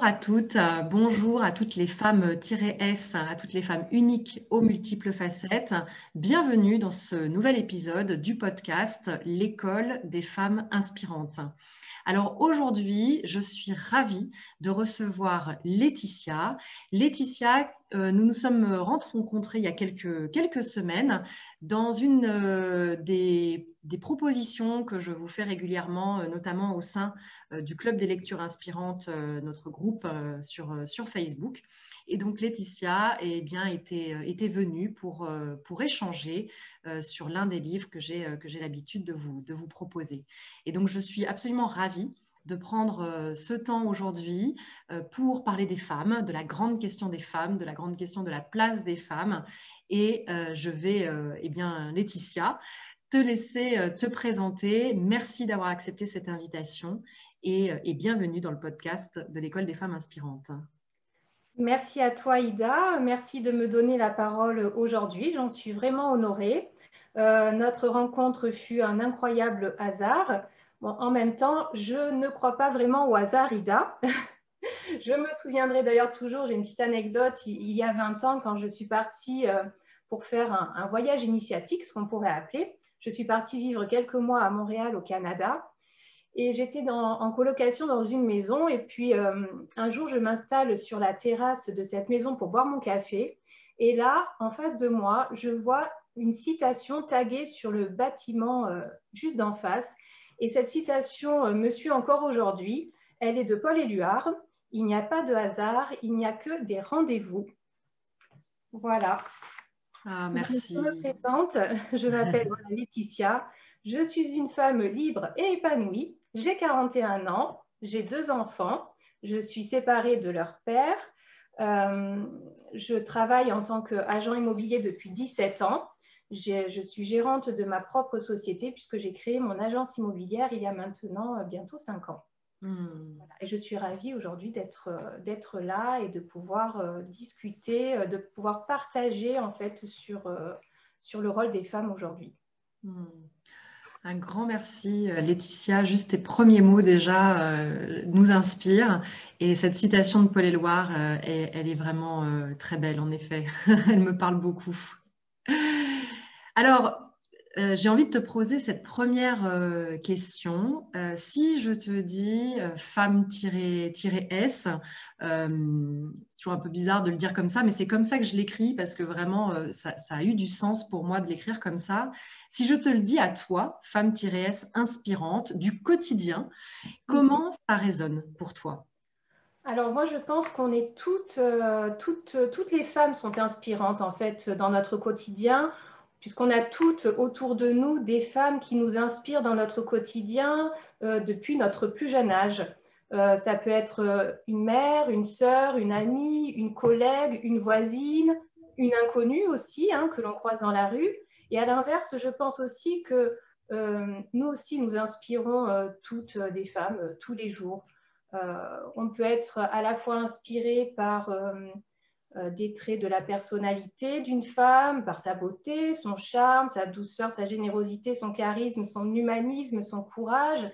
Bonjour à toutes, bonjour à toutes les femmes -S, à toutes les femmes uniques aux multiples facettes. Bienvenue dans ce nouvel épisode du podcast L'école des femmes inspirantes. Alors aujourd'hui, je suis ravie de recevoir Laetitia. Laetitia, nous nous sommes rencontrés il y a quelques semaines dans une des propositions que je vous fais régulièrement, notamment au sein du Club des lectures inspirantes, notre groupe sur Facebook. Et donc Laetitia était venue pour échanger sur l'un des livres que j'ai l'habitude de vous proposer. Et donc je suis absolument ravie de prendre ce temps aujourd'hui pour parler des femmes, de la grande question des femmes, de la grande question de la place des femmes. Et je vais, Laetitia, te laisser te présenter. Merci d'avoir accepté cette invitation et bienvenue dans le podcast de l'École des femmes inspirantes. Merci à toi, Ida. Merci de me donner la parole aujourd'hui. J'en suis vraiment honorée. Notre rencontre fut un incroyable hasard. Bon, en même temps, je ne crois pas vraiment au hasard, Ida. Je me souviendrai d'ailleurs toujours, j'ai une petite anecdote, il y a 20 ans, quand je suis partie pour faire un voyage initiatique, ce qu'on pourrait appeler. Je suis partie vivre quelques mois à Montréal, au Canada. Et j'étais en colocation dans une maison. Et puis, un jour, je m'installe sur la terrasse de cette maison pour boire mon café. Et là, en face de moi, je vois une citation taguée sur le bâtiment juste d'en face. Et cette citation me suit encore aujourd'hui. Elle est de Paul Éluard. Il n'y a pas de hasard, il n'y a que des rendez-vous. Voilà. Ah, merci. Je me présente, je m'appelle Laetitia. Je suis une femme libre et épanouie. J'ai 41 ans, j'ai 2 enfants. Je suis séparée de leur père. Je travaille en tant qu'agent immobilier depuis 17 ans. Je suis gérante de ma propre société puisque j'ai créé mon agence immobilière il y a maintenant bientôt 5 ans. Voilà. Et je suis ravie aujourd'hui d'être là et de pouvoir discuter, de pouvoir partager en fait sur le rôle des femmes aujourd'hui. Un grand merci, Laetitia. Juste tes premiers mots déjà nous inspirent. Et cette citation de Paul Éluard, elle est vraiment très belle, en effet. Elle me parle beaucoup. Alors, j'ai envie de te poser cette première question. Si je te dis femme-S, c'est toujours un peu bizarre de le dire comme ça, mais c'est comme ça que je l'écris parce que vraiment, ça a eu du sens pour moi de l'écrire comme ça. Si je te le dis à toi, femme-S inspirante du quotidien, comment ça résonne pour toi? Alors moi, je pense qu'on est toutes les femmes sont inspirantes en fait dans notre quotidien, puisqu'on a toutes autour de nous des femmes qui nous inspirent dans notre quotidien depuis notre plus jeune âge. Ça peut être une mère, une sœur, une amie, une collègue, une voisine, une inconnue aussi que l'on croise dans la rue. Et à l'inverse, je pense aussi que nous aussi, nous inspirons toutes des femmes tous les jours. On peut être à la fois inspiré par des traits de la personnalité d'une femme, par sa beauté, son charme, sa douceur, sa générosité, son charisme, son humanisme, son courage,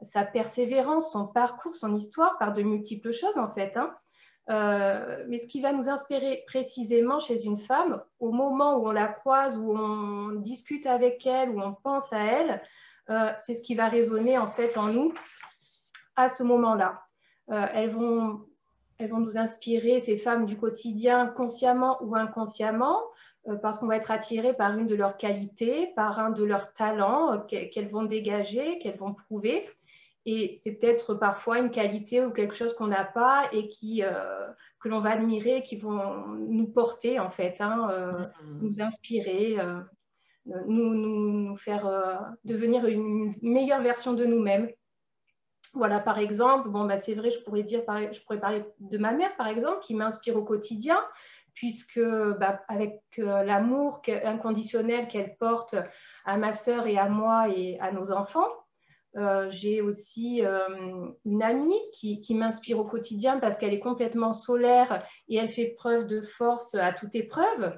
sa persévérance, son parcours, son histoire, par de multiples choses en fait. Mais ce qui va nous inspirer précisément chez une femme, au moment où on la croise, où on discute avec elle, où on pense à elle, c'est ce qui va résonner en fait en nous à ce moment-là. Elles vont nous inspirer, ces femmes du quotidien, consciemment ou inconsciemment, parce qu'on va être attiré par une de leurs qualités, par un de leurs talents qu'elles vont dégager, qu'elles vont prouver. Et c'est peut-être parfois une qualité ou quelque chose qu'on n'a pas et que l'on va admirer, qui vont nous porter en fait, nous inspirer, nous faire devenir une meilleure version de nous-mêmes. Voilà, par exemple, c'est vrai, je pourrais parler de ma mère, par exemple, qui m'inspire au quotidien, puisque avec l'amour inconditionnel qu'elle porte à ma sœur et à moi et à nos enfants, j'ai aussi une amie qui m'inspire au quotidien parce qu'elle est complètement solaire et elle fait preuve de force à toute épreuve.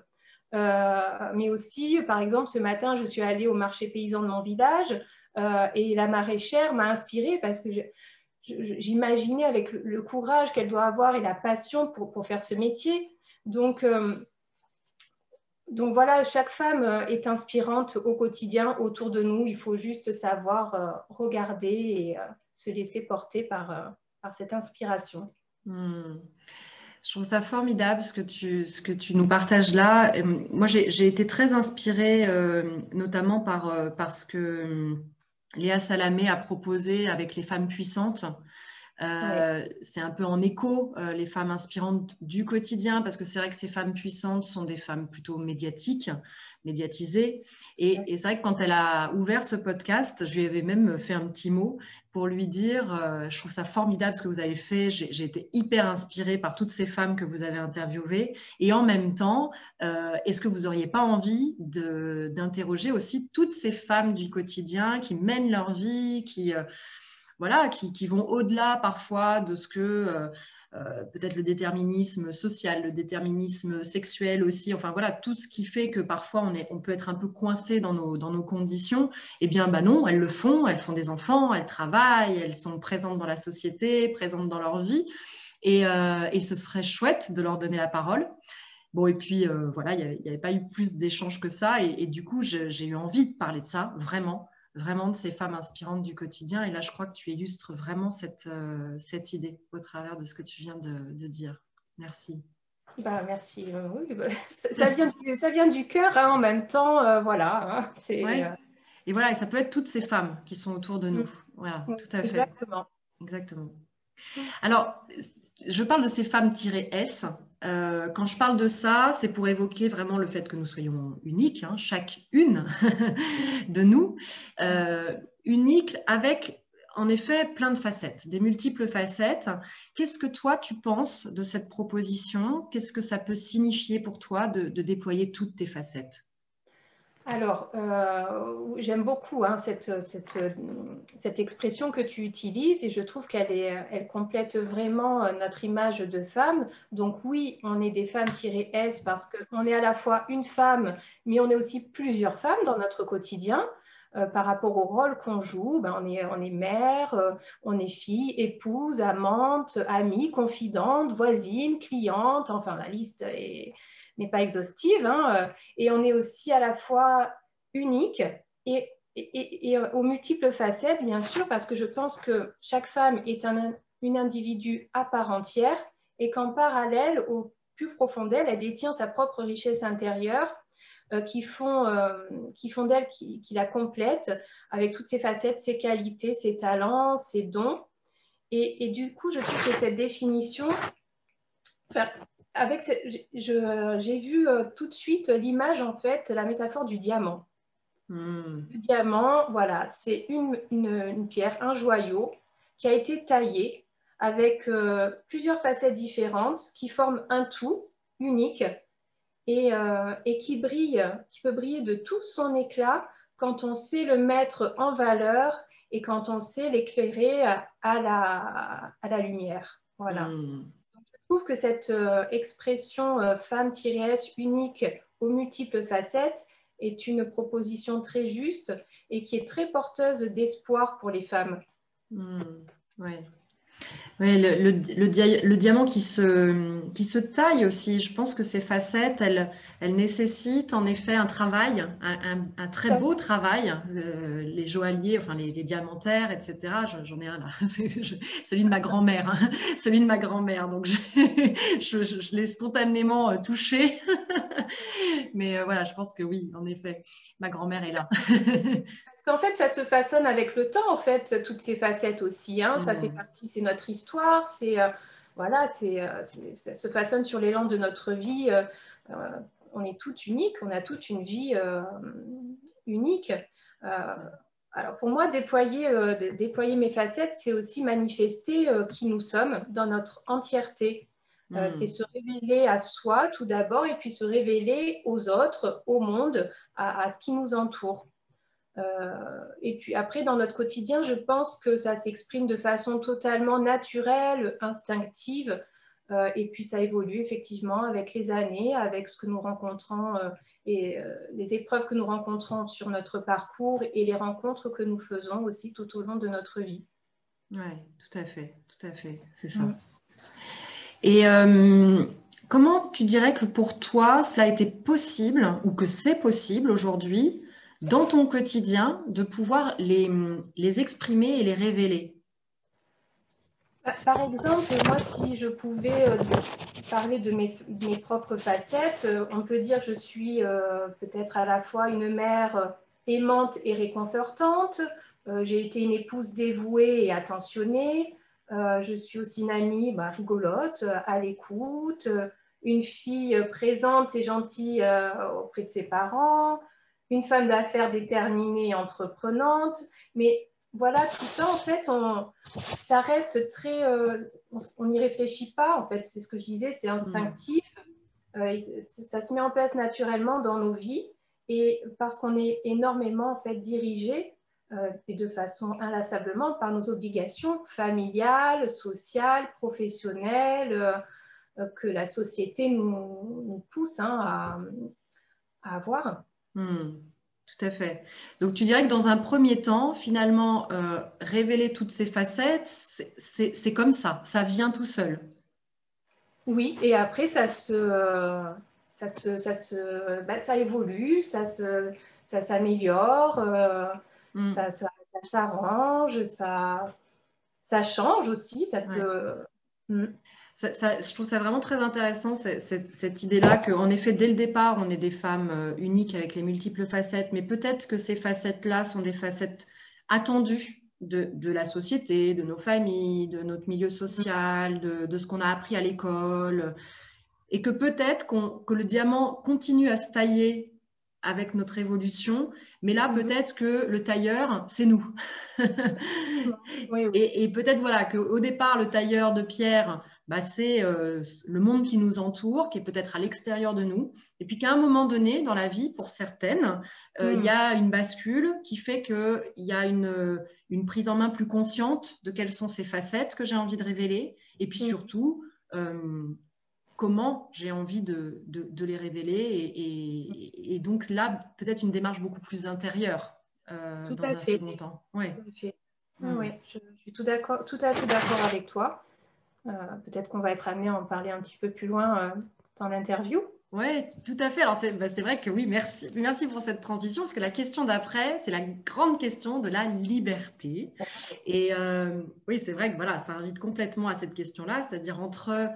Mais aussi, par exemple, ce matin, je suis allée au marché paysan de mon village et la maraîchère m'a inspirée parce que j'imaginais avec le courage qu'elle doit avoir et la passion pour faire ce métier. Donc voilà, chaque femme est inspirante au quotidien autour de nous. Il faut juste savoir regarder et se laisser porter par cette inspiration. Je trouve ça formidable ce que tu nous partages là. Et moi, j'ai été très inspirée, notamment par ce que Léa Salamé a proposé avec les femmes puissantes. Ouais. C'est un peu en écho, les femmes inspirantes du quotidien, parce que c'est vrai que ces femmes puissantes sont des femmes plutôt médiatisées. Et c'est vrai que quand elle a ouvert ce podcast, je lui avais même fait un petit mot pour lui dire, je trouve ça formidable ce que vous avez fait, j'ai été hyper inspirée par toutes ces femmes que vous avez interviewées. Et en même temps, est-ce que vous n'auriez pas envie d'interroger aussi toutes ces femmes du quotidien qui mènent leur vie, voilà, qui vont au-delà parfois de ce que peut-être le déterminisme social, le déterminisme sexuel aussi, enfin voilà, tout ce qui fait que parfois on peut être un peu coincé dans nos conditions, eh bien bah non, elles le font, elles font des enfants, elles travaillent, elles sont présentes dans la société, présentes dans leur vie, et ce serait chouette de leur donner la parole. Bon, et puis voilà, il n'y avait pas eu plus d'échanges que ça, et du coup, j'ai eu envie de parler de ça, vraiment de ces femmes inspirantes du quotidien. Et là, je crois que tu illustres vraiment cette idée au travers de ce que tu viens de dire. Merci. Bah, merci. Oui, bah, ça vient du cœur hein, en même temps. Voilà. Hein, Ouais. Et voilà, et ça peut être toutes ces femmes qui sont autour de Mm, nous. Voilà, tout à fait. exactement. Exactement. Mm. Alors, je parle de ces femmes-S. Quand je parle de ça, c'est pour évoquer vraiment le fait que nous soyons uniques, hein, chacune de nous, unique avec en effet plein de facettes, des multiples facettes. Qu'est-ce que toi tu penses de cette proposition? Qu'est-ce que ça peut signifier pour toi de déployer toutes tes facettes? Alors, j'aime beaucoup hein, cette expression que tu utilises et je trouve elle complète vraiment notre image de femme. Donc oui, on est des femmes-S parce qu'on est à la fois une femme, mais on est aussi plusieurs femmes dans notre quotidien. Par rapport au rôle qu'on joue, ben, on est mère, on est fille, épouse, amante, amie, confidente, voisine, cliente, enfin la liste n'est pas exhaustive. Hein, et on est aussi à la fois unique et aux multiples facettes, bien sûr, parce que je pense que chaque femme est une individu à part entière et qu'en parallèle, au plus profond d'elle, elle détient sa propre richesse intérieure qui font d'elle, qui la complètent avec toutes ses facettes, ses qualités, ses talents, ses dons. Et du coup, je trouve que cette définition, enfin, j'ai vu tout de suite l'image, en fait, la métaphore du diamant. Le diamant, voilà, c'est une pierre, un joyau qui a été taillé avec plusieurs facettes différentes qui forment un tout unique et qui brille, qui peut briller de tout son éclat quand on sait le mettre en valeur et quand on sait l'éclairer à la lumière. Voilà. Je trouve que cette expression femme-S unique aux multiples facettes est une proposition très juste et qui est très porteuse d'espoir pour les femmes. Ouais. Oui, le diamant qui se taille aussi. Je pense que ces facettes, elles nécessitent en effet un travail, un très beau travail. Les joailliers, enfin les diamantaires, etc. J'en ai un là, celui de ma grand-mère, hein. Celui de ma grand-mère. Donc je l'ai spontanément touché. Mais voilà, je pense que oui, en effet, ma grand-mère est là. Parce qu'en fait, ça se façonne avec le temps, en fait, toutes ces facettes aussi. Hein. Ça fait partie, c'est notre histoire, voilà, ça se façonne sur l'élan de notre vie. On est toutes uniques, on a toute une vie unique. Alors pour moi, déployer mes facettes, c'est aussi manifester qui nous sommes dans notre entièreté. C'est se révéler à soi tout d'abord et puis se révéler aux autres, au monde, à ce qui nous entoure. Et puis après, dans notre quotidien, je pense que ça s'exprime de façon totalement naturelle, instinctive, et puis ça évolue effectivement avec les années, avec ce que nous rencontrons et les épreuves que nous rencontrons sur notre parcours et les rencontres que nous faisons aussi tout au long de notre vie. Oui, tout à fait, c'est ça. Mm. Et comment tu dirais que pour toi, cela a été possible ou que c'est possible aujourd'hui dans ton quotidien de pouvoir les exprimer et les révéler? Par exemple, moi, si je pouvais parler de mes propres facettes, on peut dire que je suis peut-être à la fois une mère aimante et réconfortante. J'ai été une épouse dévouée et attentionnée. Je suis aussi une amie rigolote, à l'écoute, une fille présente et gentille auprès de ses parents, une femme d'affaires déterminée et entreprenante. Mais voilà, tout ça, en fait, ça reste très... on n'y réfléchit pas, en fait. C'est ce que je disais, c'est Hmm. instinctif. Ça se met en place naturellement dans nos vies. Et parce qu'on est énormément, en fait, dirigé et de façon inlassablement par nos obligations familiales, sociales, professionnelles, que la société nous pousse à avoir. Hmm. Tout à fait. Donc tu dirais que dans un premier temps, finalement, révéler toutes ces facettes, c'est comme ça vient tout seul. Oui, et après, ça évolue, ça s'améliore, Hmm. ça s'arrange, ça change aussi. Ça Ouais. peut. Mm. Je trouve ça vraiment très intéressant, cette idée-là, qu'en effet, dès le départ, on est des femmes uniques avec les multiples facettes, mais peut-être que ces facettes-là sont des facettes attendues de la société, de nos familles, de notre milieu social, de ce qu'on a appris à l'école, et que peut-être que le diamant continue à se tailler avec notre évolution, mais là, Mhm. peut-être que le tailleur, c'est nous. Oui, oui. Et peut-être voilà qu'au départ, le tailleur de pierre, bah, c'est le monde qui nous entoure, qui est peut-être à l'extérieur de nous. Et puis qu'à un moment donné, dans la vie, pour certaines, il y Mm. a une bascule qui fait qu'il y a une prise en main plus consciente de quelles sont ces facettes que j'ai envie de révéler. Et puis Mm. surtout, comment j'ai envie de les révéler. Et donc là, peut-être une démarche beaucoup plus intérieure Tout dans à un fait. second temps. Ouais. Tout à fait. Oui, Hmm. oui, je suis tout à fait d'accord avec toi. Peut-être qu'on va être amené à en parler un petit peu plus loin dans l'interview. Oui, tout à fait. Alors, c'est vrai que oui, merci, merci pour cette transition, parce que la question d'après, c'est la grande question de la liberté. Et oui, c'est vrai que voilà, ça invite complètement à cette question-là, c'est-à-dire entre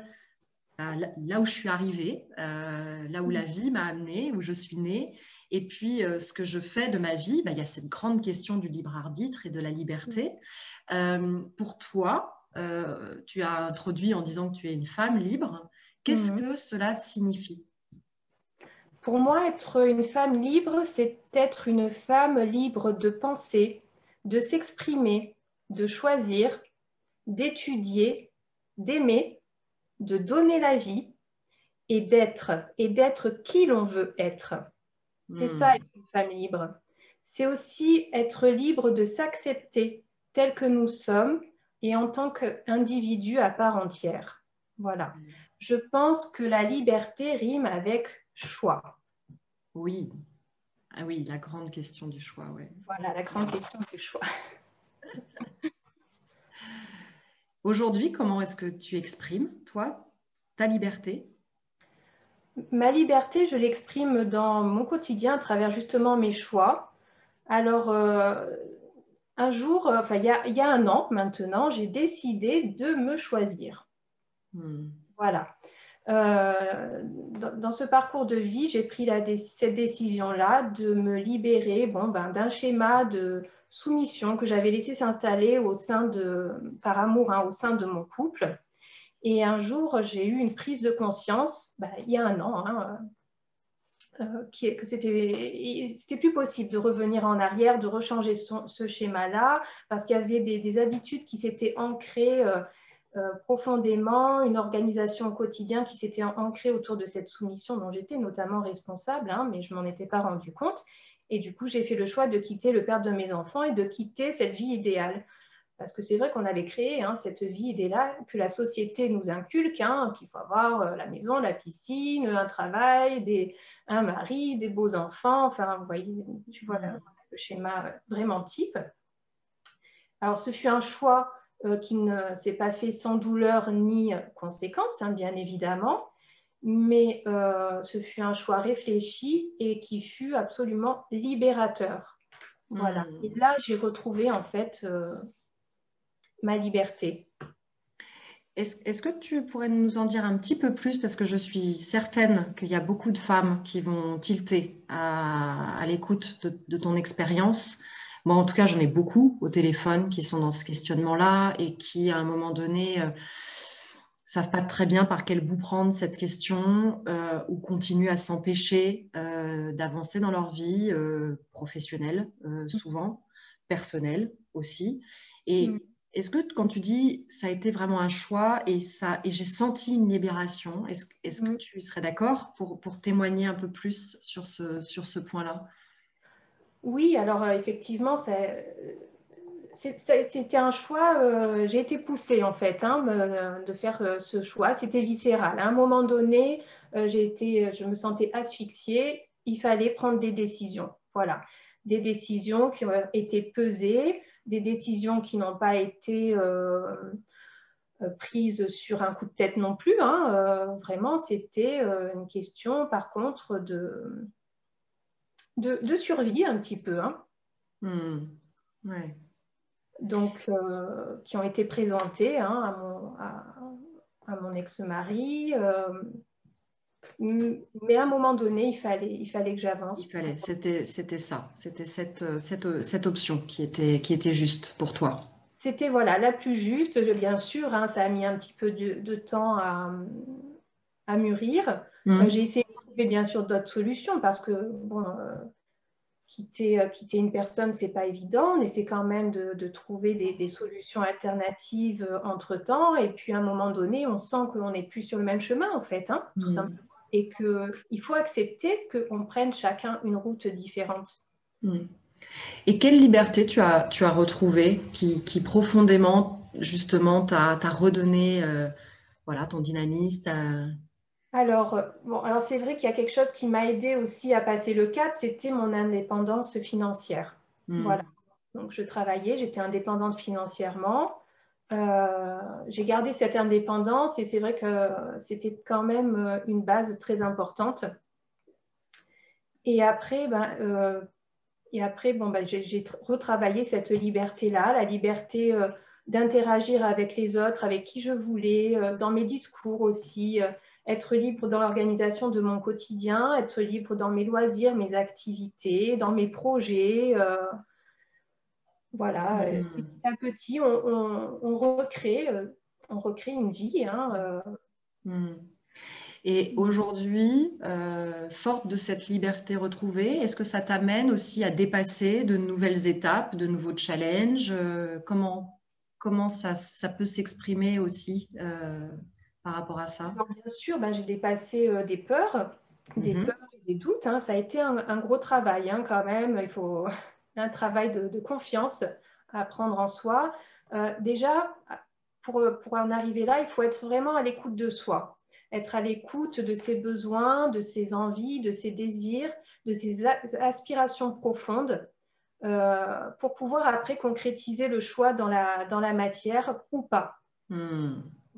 là où je suis arrivée, là où la vie m'a amenée, où je suis née, et puis ce que je fais de ma vie, bah, il y a cette grande question du libre arbitre et de la liberté. Pour toi, tu as introduit en disant que tu es une femme libre. Qu'est-ce Mhm. que cela signifie? Pour moi, être une femme libre, c'est être une femme libre de penser, de s'exprimer, de choisir, d'étudier, d'aimer, de donner la vie et d'être qui l'on veut être. C'est ça Hmm. être une femme libre. C'est aussi être libre de s'accepter tel que nous sommes et en tant qu'individu à part entière. Voilà. Je pense que la liberté rime avec choix. Oui, ah oui, la grande question du choix, ouais. Voilà la grande question du choix. Aujourd'hui, comment est-ce que tu exprimes, toi, ta liberté? Ma liberté, je l'exprime dans mon quotidien à travers justement mes choix. Alors, un jour, enfin, il y a un an maintenant, j'ai décidé de me choisir. Hmm. Voilà. Dans ce parcours de vie, j'ai pris cette décision-là de me libérer d'un schéma de soumission que j'avais laissé s'installer par amour, au sein de mon couple. Et un jour, j'ai eu une prise de conscience, il y a un an, que c'était plus possible de revenir en arrière, de rechanger ce schéma-là, parce qu'il y avait des habitudes qui s'étaient ancrées profondément, une organisation au quotidien qui s'était ancrée autour de cette soumission dont j'étais notamment responsable, mais je ne m'en étais pas rendu compte. Et du coup, j'ai fait le choix de quitter le père de mes enfants et de quitter cette vie idéale. Parce que c'est vrai qu'on avait créé cette vie idéale que la société nous inculque, qu'il faut avoir la maison, la piscine, un travail, un mari, des beaux enfants. Enfin, vous voyez, tu vois le schéma vraiment type. Alors, ce fut un choix qui ne s'est pas fait sans douleur ni conséquence, hein, bien évidemment, mais ce fut un choix réfléchi et qui fut absolument libérateur. Voilà. Et là, j'ai retrouvé en fait ma liberté. Est-ce que tu pourrais nous en dire un petit peu plus, parce que je suis certaine qu'il y a beaucoup de femmes qui vont tilter à l'écoute de ton expérience. Moi, en tout cas, j'en ai beaucoup au téléphone qui sont dans ce questionnement-là et qui, à un moment donné, savent pas très bien par quel bout prendre cette question ou continuent à s'empêcher d'avancer dans leur vie professionnelle, souvent, personnelle aussi. Mm. Et est-ce que quand tu dis ça a été vraiment un choix et j'ai senti une libération, est-ce que tu serais d'accord pour témoigner un peu plus sur ce point-là? Oui, alors effectivement, c'était un choix, j'ai été poussée en fait hein, de faire ce choix, c'était viscéral. À un moment donné, je me sentais asphyxiée, il fallait prendre des décisions. Voilà, des décisions qui ont été pesées, des décisions qui n'ont pas été prises sur un coup de tête non plus. Hein, vraiment, c'était une question par contre de survie un petit peu. Hein. Ouais. Donc, qui ont été présentées hein, à mon ex-mari. Mais à un moment donné, il fallait que j'avance. C'était ça, c'était cette option qui était juste pour toi. C'était voilà, la plus juste, bien sûr. Hein, ça a mis un petit peu de temps à mûrir. J'ai essayé de trouver bien sûr d'autres solutions parce que bon, quitter une personne, c'est pas évident. On essaie quand même de trouver des solutions alternatives entre-temps. Et puis, à un moment donné, on sent qu'on n'est plus sur le même chemin, en fait, hein, tout simplement. Et qu'il faut accepter qu'on prenne chacun une route différente. Et quelle liberté tu as retrouvé qui profondément, justement, t'a redonné voilà, ton dynamisme? Alors c'est vrai qu'il y a quelque chose qui m'a aidé aussi à passer le cap, c'était mon indépendance financière. Voilà. Donc, je travaillais, j'étais indépendante financièrement. J'ai gardé cette indépendance et c'est vrai que c'était quand même une base très importante. Et après, j'ai retravaillé cette liberté-là, la liberté d'interagir avec les autres, avec qui je voulais, dans mes discours aussi, être libre dans l'organisation de mon quotidien, être libre dans mes loisirs, mes activités, dans mes projets. Voilà, petit à petit, on recrée une vie. Hein, Et aujourd'hui, forte de cette liberté retrouvée, est-ce que ça t'amène aussi à dépasser de nouvelles étapes, de nouveaux challenges? Comment ça peut s'exprimer aussi par rapport à ça? Alors, bien sûr, j'ai dépassé des peurs et des doutes. Hein. Ça a été un gros travail hein, quand même. Il faut un travail de confiance à prendre en soi. Déjà, pour en arriver là, il faut être vraiment à l'écoute de soi. Être à l'écoute de ses besoins, de ses envies, de ses désirs, de ses aspirations profondes pour pouvoir après concrétiser le choix dans la matière ou pas. Ouais.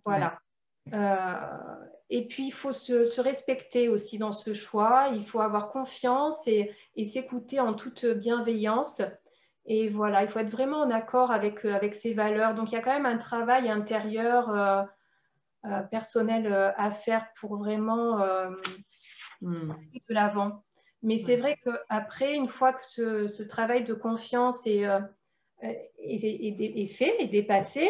Voilà. Et puis, il faut se respecter aussi dans ce choix. Il faut avoir confiance et s'écouter en toute bienveillance. Et voilà, il faut être vraiment en accord avec ses valeurs. Donc, il y a quand même un travail intérieur personnel à faire pour vraiment aller de l'avant. Mais c'est vrai qu'après, une fois que ce travail de confiance est fait, est dépassé,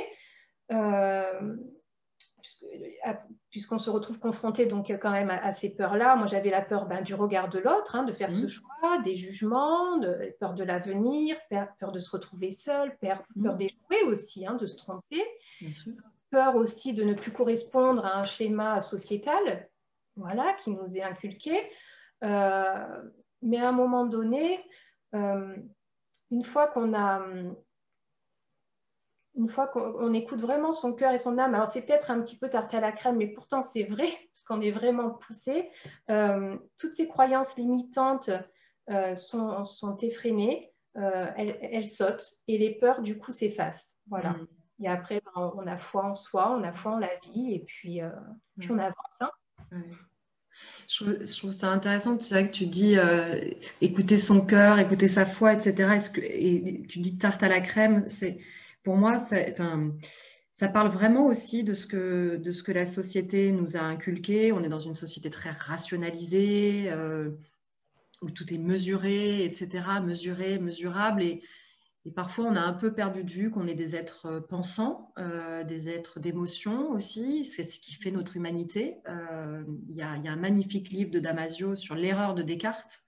puisqu'on se retrouve confronté donc quand même à ces peurs-là. Moi, j'avais la peur du regard de l'autre, hein, de faire ce choix, des jugements, peur de l'avenir, peur de se retrouver seul, peur d'échouer aussi, hein, de se tromper, peur aussi de ne plus correspondre à un schéma sociétal, voilà, qui nous est inculqué. Mais à un moment donné, une fois qu'on écoute vraiment son cœur et son âme, alors c'est peut-être un petit peu tarte à la crème, mais pourtant c'est vrai, parce qu'on est vraiment poussé, toutes ces croyances limitantes sont effrénées, elles sautent et les peurs du coup s'effacent. Voilà. Et après, on a foi en soi, on a foi en la vie, et puis on avance. Hein. Ouais. Je trouve ça intéressant, tu sais, que tu dis écouter son cœur, écouter sa foi, etc. Et tu dis tarte à la crème, pour moi, ça parle vraiment aussi de ce que la société nous a inculqué. On est dans une société très rationalisée, où tout est mesuré, etc., mesuré, mesurable. Et parfois, on a un peu perdu de vue qu'on est des êtres pensants, des êtres d'émotion aussi. C'est ce qui fait notre humanité. Il y a un magnifique livre de Damasio sur l'erreur de Descartes,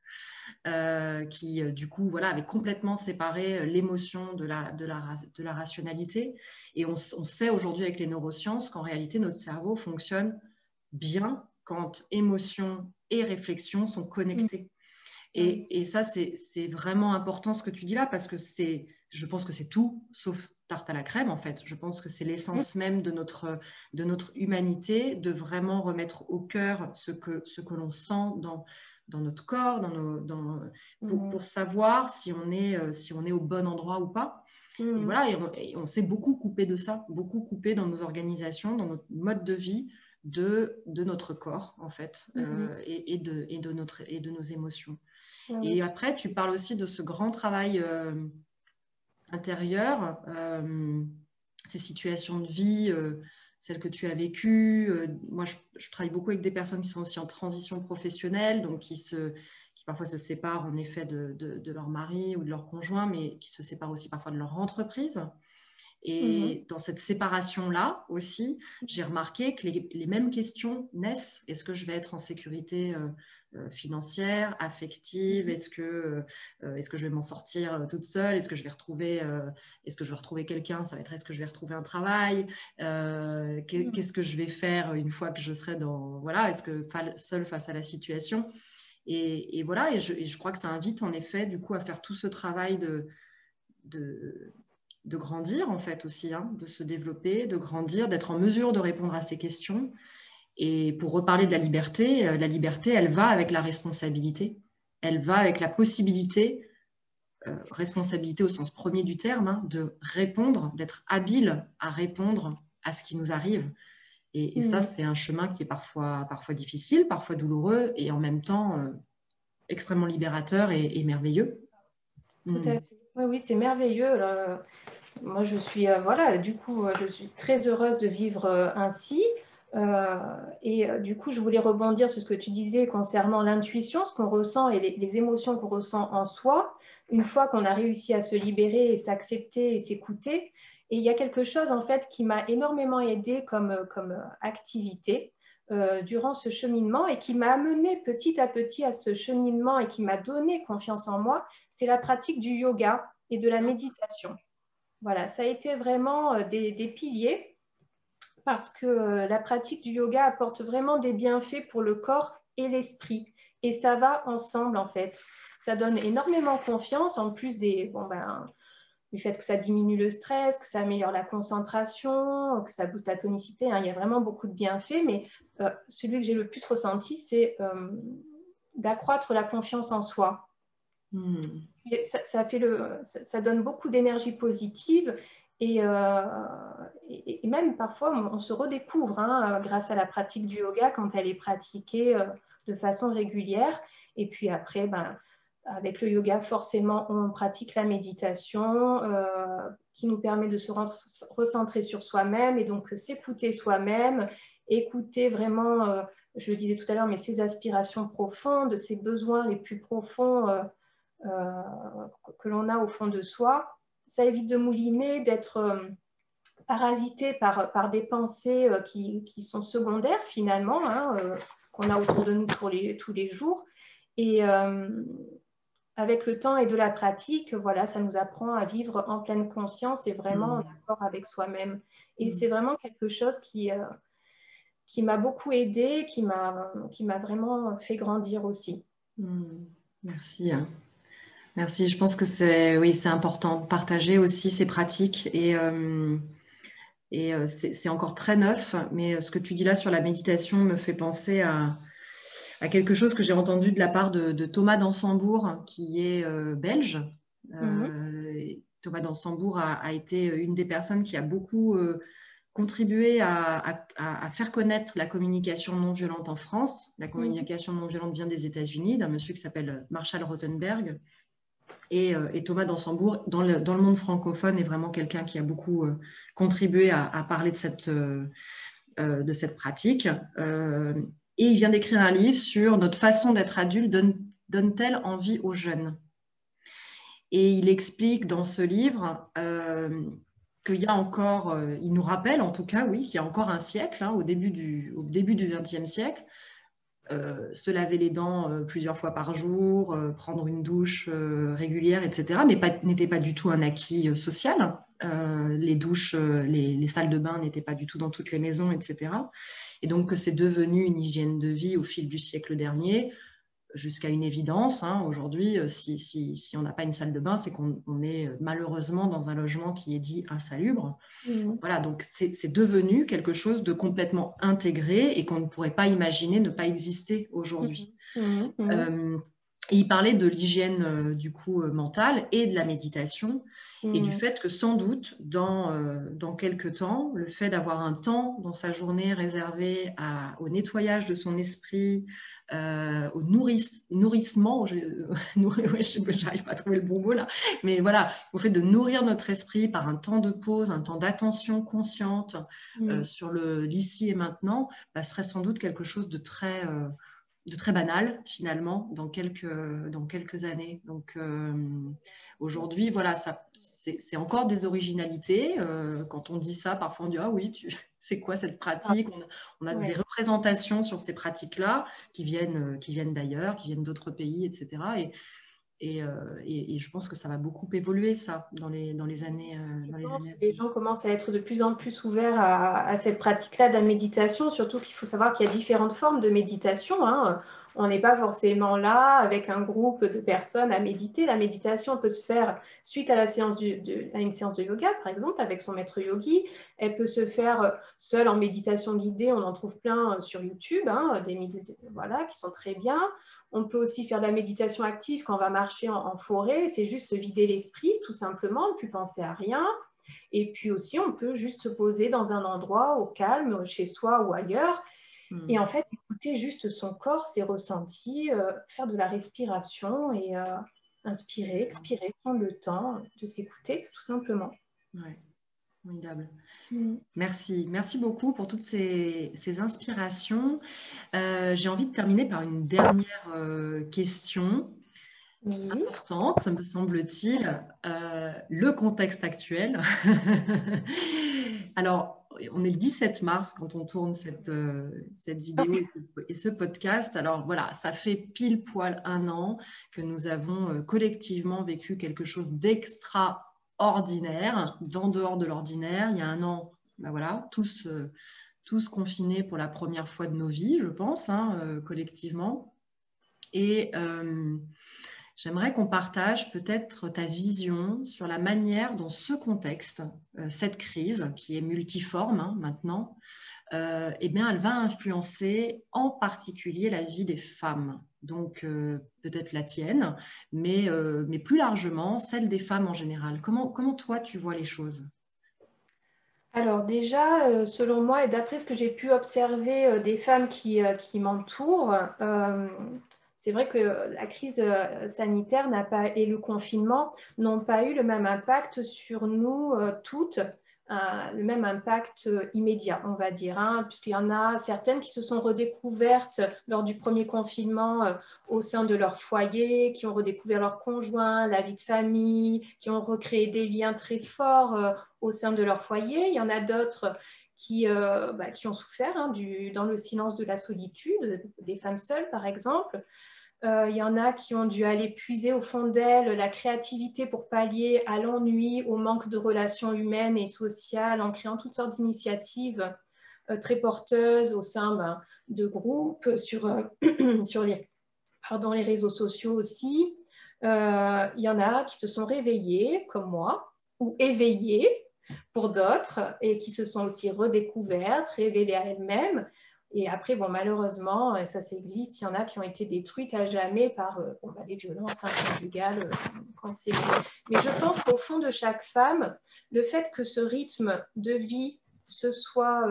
qui, du coup, voilà, avait complètement séparé l'émotion de la rationalité. Et on sait aujourd'hui avec les neurosciences qu'en réalité, notre cerveau fonctionne bien quand émotion et réflexion sont connectées. Et ça, c'est vraiment important ce que tu dis là, parce que je pense que c'est tout sauf tarte à la crème, en fait. Je pense que c'est l'essence même de notre humanité, de vraiment remettre au cœur ce que l'on sent dans notre corps, pour savoir si on est au bon endroit ou pas. Et voilà, et on s'est beaucoup coupé de ça, beaucoup coupé dans nos organisations, dans notre mode de vie, de notre corps, en fait, et de nos émotions. Et après, tu parles aussi de ce grand travail intérieur, ces situations de vie, celles que tu as vécues. Moi, je travaille beaucoup avec des personnes qui sont aussi en transition professionnelle, donc qui parfois se séparent en effet de leur mari ou de leur conjoint, mais qui se séparent aussi parfois de leur entreprise. Et dans cette séparation-là aussi, j'ai remarqué que les mêmes questions naissent. Est-ce que je vais être en sécurité financière, affective? Est-ce que je vais m'en sortir toute seule? Est-ce que je vais retrouver quelqu'un? Ça va être, est-ce que je vais retrouver un travail? Qu'est-ce que je vais faire une fois que je serai voilà, est-ce que seule face à la situation? Et voilà, et je crois que ça invite en effet du coup à faire tout ce travail de grandir en fait aussi, hein, de se développer, de grandir, d'être en mesure de répondre à ces questions. Et pour reparler de la liberté, elle va avec la responsabilité, elle va avec la possibilité, responsabilité au sens premier du terme, hein, de répondre, d'être habile à répondre à ce qui nous arrive. Et ça, c'est un chemin qui est parfois difficile, parfois douloureux, et en même temps extrêmement libérateur et merveilleux. Tout à fait. Oui, c'est merveilleux. Moi, je suis, voilà, du coup, je suis très heureuse de vivre ainsi. Et du coup, je voulais rebondir sur ce que tu disais concernant l'intuition, ce qu'on ressent et les émotions qu'on ressent en soi, une fois qu'on a réussi à se libérer et s'accepter et s'écouter. Et il y a quelque chose, en fait, qui m'a énormément aidée comme activité durant ce cheminement et qui m'a amené petit à petit à ce cheminement et qui m'a donné confiance en moi, c'est la pratique du yoga et de la méditation. Voilà, ça a été vraiment des piliers parce que la pratique du yoga apporte vraiment des bienfaits pour le corps et l'esprit. Et ça va ensemble, en fait. Ça donne énormément confiance, en plus du fait que ça diminue le stress, que ça améliore la concentration, que ça booste la tonicité. Hein. Il y a vraiment beaucoup de bienfaits, mais celui que j'ai le plus ressenti, c'est d'accroître la confiance en soi. Ça donne beaucoup d'énergie positive et même parfois on se redécouvre grâce à la pratique du yoga quand elle est pratiquée de façon régulière. Et puis après, avec le yoga, forcément, on pratique la méditation qui nous permet de se recentrer sur soi-même et donc s'écouter soi-même, écouter vraiment, je le disais tout à l'heure, mais ses aspirations profondes, ses besoins les plus profonds que l'on a au fond de soi. Ça évite de mouliner, d'être parasité par des pensées qui sont secondaires finalement, qu'on a autour de nous tous les jours. Et avec le temps et de la pratique, voilà, ça nous apprend à vivre en pleine conscience et vraiment en accord avec soi-même. Et c'est vraiment quelque chose qui m'a beaucoup aidée, qui m'a vraiment fait grandir aussi. Merci. Merci. Je pense que c'est important de partager aussi ces pratiques et c'est encore très neuf, mais ce que tu dis là sur la méditation me fait penser à quelque chose que j'ai entendu de la part de Thomas d'Ansembourg, qui est belge. Thomas Dansembourg a été une des personnes qui a beaucoup contribué à faire connaître la communication non violente en France. La communication non violente vient des États-Unis, d'un monsieur qui s'appelle Marshall Rosenberg. Et Thomas Dansembourg, dans le monde francophone, est vraiment quelqu'un qui a beaucoup contribué à parler de cette pratique. Et il vient d'écrire un livre sur notre façon d'être adulte donne-t-elle envie aux jeunes. Et il explique dans ce livre qu'il y a encore, il nous rappelle en tout cas, oui, qu'il y a encore un siècle, au début du XXe siècle, se laver les dents plusieurs fois par jour, prendre une douche régulière, etc., n'était pas du tout un acquis social. Les douches, les salles de bain n'étaient pas du tout dans toutes les maisons, etc. Et donc, c'est devenu une hygiène de vie au fil du siècle dernier, jusqu'à une évidence. Aujourd'hui, si on n'a pas une salle de bain, c'est qu'on est malheureusement dans un logement qui est dit insalubre. Voilà, donc c'est devenu quelque chose de complètement intégré et qu'on ne pourrait pas imaginer ne pas exister aujourd'hui. Et il parlait de l'hygiène du coup mentale et de la méditation et du fait que sans doute dans quelques temps, le fait d'avoir un temps dans sa journée réservé au nettoyage de son esprit, au nourrissement, j'arrive pas à trouver le bon mot là, mais voilà, au fait de nourrir notre esprit par un temps de pause, un temps d'attention consciente sur l'ici et maintenant, serait sans doute quelque chose de très banal finalement dans quelques années. Donc aujourd'hui, voilà, c'est encore des originalités. Quand on dit ça, parfois on dit « Ah oui, c'est quoi cette pratique ?» On a des représentations sur ces pratiques-là qui viennent d'ailleurs, qui viennent d'autres pays, etc. Et je pense que ça va beaucoup évoluer, ça, dans les années. Les gens commencent à être de plus en plus ouverts à cette pratique-là de la méditation, surtout qu'il faut savoir qu'il y a différentes formes de méditation. On n'est pas forcément là avec un groupe de personnes à méditer. La méditation peut se faire suite à une séance de yoga, par exemple, avec son maître yogi. Elle peut se faire seule en méditation guidée. On en trouve plein sur YouTube, des méditations qui sont très bien. On peut aussi faire de la méditation active quand on va marcher en forêt. C'est juste se vider l'esprit, tout simplement, ne plus penser à rien. Et puis aussi, on peut juste se poser dans un endroit au calme, chez soi ou ailleurs. Et en fait, écouter juste son corps, ses ressentis, faire de la respiration et inspirer, expirer, prendre le temps de s'écouter, tout simplement. Ouais, formidable. Merci beaucoup pour toutes ces inspirations. J'ai envie de terminer par une dernière question importante, me semble-t-il, le contexte actuel. Alors, on est le 17 mars quand on tourne cette vidéo et ce podcast. Alors voilà, ça fait pile poil un an que nous avons collectivement vécu quelque chose d'extraordinaire, d'en dehors de l'ordinaire. Il y a un an, voilà, tous confinés pour la première fois de nos vies, je pense, collectivement. Et j'aimerais qu'on partage peut-être ta vision sur la manière dont ce contexte, cette crise qui est multiforme maintenant, elle va influencer en particulier la vie des femmes. Donc peut-être la tienne, mais plus largement celle des femmes en général. Comment toi tu vois les choses ? Alors déjà, selon moi, et d'après ce que j'ai pu observer des femmes qui m'entourent, c'est vrai que la crise sanitaire et le confinement n'ont pas eu le même impact sur nous toutes, le même impact immédiat, on va dire, puisqu'il y en a certaines qui se sont redécouvertes lors du premier confinement au sein de leur foyer, qui ont redécouvert leur conjoint, la vie de famille, qui ont recréé des liens très forts au sein de leur foyer. Il y en a d'autres qui ont souffert dans le silence de la solitude, des femmes seules par exemple. Il y en a qui ont dû aller puiser au fond d'elles la créativité pour pallier à l'ennui, au manque de relations humaines et sociales, en créant toutes sortes d'initiatives très porteuses au sein de groupes sur les réseaux sociaux aussi. Il y en a qui se sont réveillées, comme moi, ou éveillées pour d'autres, et qui se sont aussi redécouvertes, révélées à elles-mêmes, Et après, bon, malheureusement, ça existe, il y en a qui ont été détruites à jamais par les violences conjugales. Mais je pense qu'au fond de chaque femme, le fait que ce rythme de vie se soit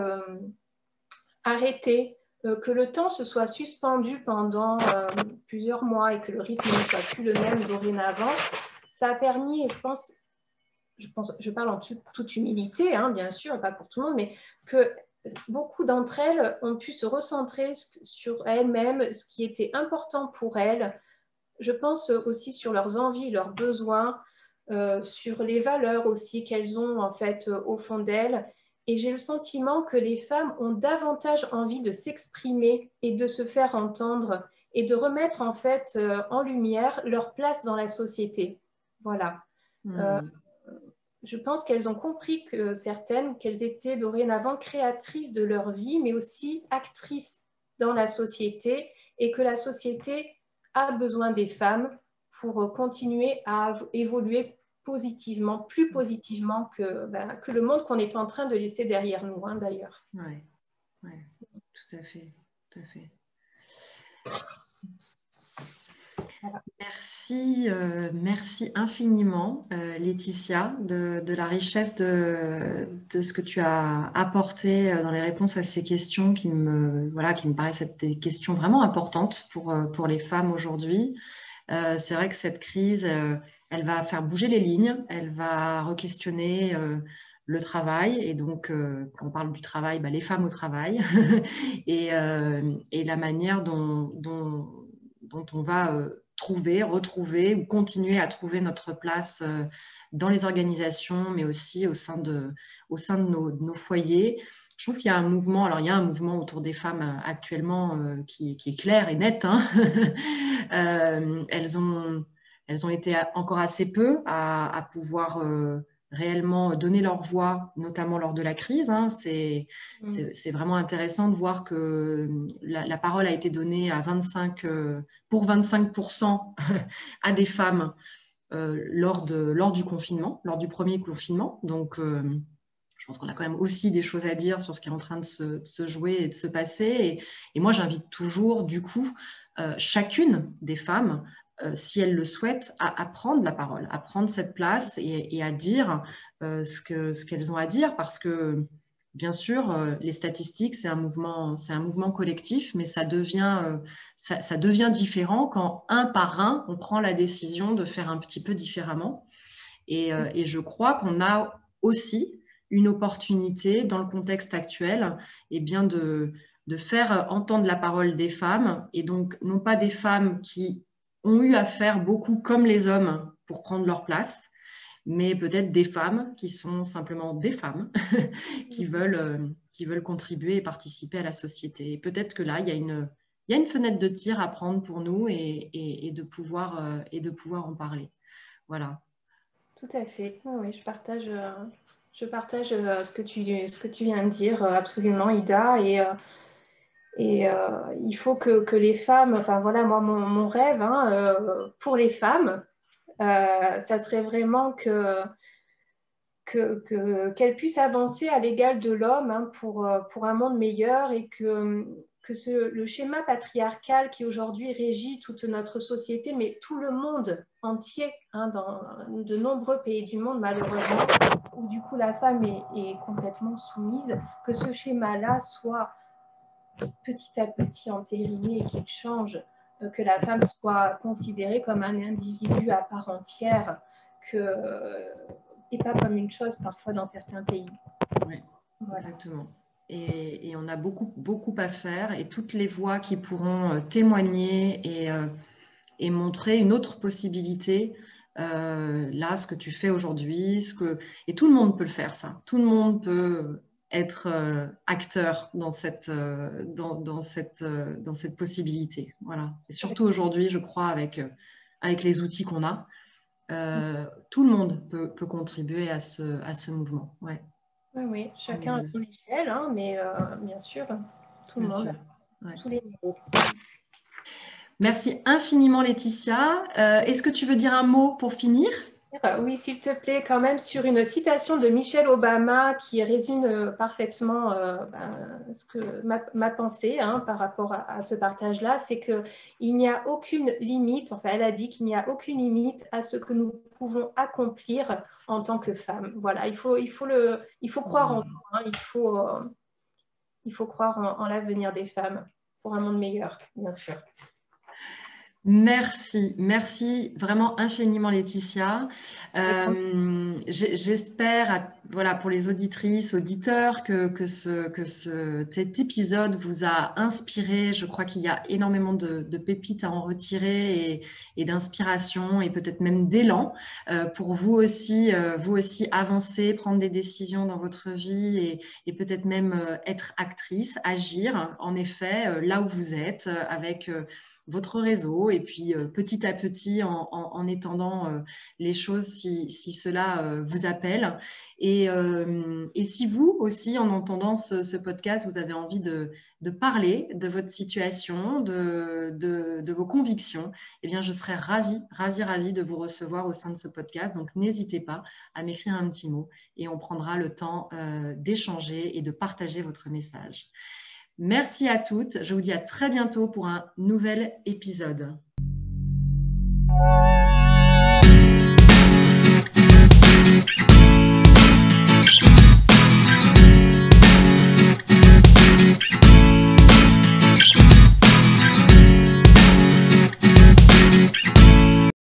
arrêté, que le temps se soit suspendu pendant plusieurs mois et que le rythme ne soit plus le même dorénavant, ça a permis, et je parle en toute humilité, hein, bien sûr, pas pour tout le monde, mais que beaucoup d'entre elles ont pu se recentrer sur elles-mêmes, ce qui était important pour elles. Je pense aussi sur leurs envies, leurs besoins, sur les valeurs aussi qu'elles ont en fait au fond d'elles. Et j'ai le sentiment que les femmes ont davantage envie de s'exprimer et de se faire entendre et de remettre en fait en lumière leur place dans la société. Voilà. Je pense qu'elles ont compris qu'elles étaient dorénavant créatrices de leur vie, mais aussi actrices dans la société et que la société a besoin des femmes pour continuer à évoluer positivement, plus positivement que le monde qu'on est en train de laisser derrière nous, hein, d'ailleurs. Oui, tout à fait, tout à fait. Voilà. Merci infiniment, Laetitia, de la richesse de ce que tu as apporté dans les réponses à ces questions qui me paraissent être des questions vraiment importantes pour les femmes aujourd'hui. C'est vrai que cette crise, elle va faire bouger les lignes, elle va re-questionner le travail. Et donc, quand on parle du travail, les femmes au travail et la manière dont on va retrouver ou continuer à trouver notre place dans les organisations, mais aussi au sein de nos foyers. Je trouve qu'il y a un mouvement, alors il y a un mouvement autour des femmes actuellement qui est clair et net, hein. Elles ont été encore assez peu à pouvoir réellement donner leur voix, notamment lors de la crise, hein. C'est vraiment intéressant de voir que la parole a été donnée pour 25% à des femmes lors du confinement, lors du premier confinement. Donc, je pense qu'on a quand même aussi des choses à dire sur ce qui est en train de se jouer et de se passer. Et moi, j'invite toujours, du coup, chacune des femmes, si elles le souhaitent, à prendre la parole, à prendre cette place et à dire ce qu'elles ont à dire, parce que, bien sûr, les statistiques, c'est un mouvement collectif, mais ça devient différent quand, un par un, on prend la décision de faire un petit peu différemment. Et je crois qu'on a aussi une opportunité dans le contexte actuel, bien de faire entendre la parole des femmes, et donc non pas des femmes qui ont eu à faire beaucoup comme les hommes pour prendre leur place, mais peut-être des femmes qui sont simplement des femmes qui veulent contribuer et participer à la société. Et peut-être que là, il y a une fenêtre de tir à prendre pour nous et de pouvoir en parler. Voilà. Tout à fait. Oui, je partage ce que tu viens de dire, absolument, Ida. Et il faut que les femmes, enfin voilà, moi, mon rêve pour les femmes, ça serait vraiment qu'elles puissent avancer à l'égal de l'homme, pour un monde meilleur, et que le schéma patriarcal qui aujourd'hui régit toute notre société, mais tout le monde entier, dans de nombreux pays du monde, malheureusement, où du coup la femme est complètement soumise, que ce schéma-là soit petit à petit entériné et qu'il change, que la femme soit considérée comme un individu à part entière, et pas comme une chose parfois dans certains pays. Oui, voilà. Exactement. Et on a beaucoup, beaucoup à faire, et toutes les voix qui pourront témoigner et montrer une autre possibilité. Là, ce que tu fais aujourd'hui, et tout le monde peut le faire, ça. Tout le monde peut être acteur dans cette possibilité. Voilà. Et surtout aujourd'hui, je crois, avec les outils qu'on a, tout le monde peut contribuer à ce mouvement. Ouais. Oui, chacun à son échelle, mais bien sûr, tout le monde, à tous les niveaux. Merci infiniment, Laetitia. Est-ce que tu veux dire un mot pour finir ? Oui, s'il te plaît, quand même sur une citation de Michelle Obama qui résume parfaitement ma pensée par rapport à ce partage-là, c'est qu'il n'y a aucune limite, enfin elle a dit qu'il n'y a aucune limite à ce que nous pouvons accomplir en tant que femmes. Voilà, il faut croire en nous, il faut croire en l'avenir des femmes pour un monde meilleur, bien sûr. Merci vraiment infiniment Laetitia. J'espère, voilà, pour les auditrices, auditeurs, que cet épisode vous a inspiré. Je crois qu'il y a énormément de pépites à en retirer et d'inspiration et peut-être même d'élan pour vous aussi avancer, prendre des décisions dans votre vie et peut-être même être actrice, agir en effet là où vous êtes avec votre réseau et puis petit à petit en étendant les choses si cela vous appelle. Et si vous aussi, en entendant ce podcast, vous avez envie de parler de votre situation, de vos convictions, eh bien, je serais ravie de vous recevoir au sein de ce podcast. Donc, n'hésitez pas à m'écrire un petit mot et on prendra le temps d'échanger et de partager votre message. Merci à toutes. Je vous dis à très bientôt pour un nouvel épisode.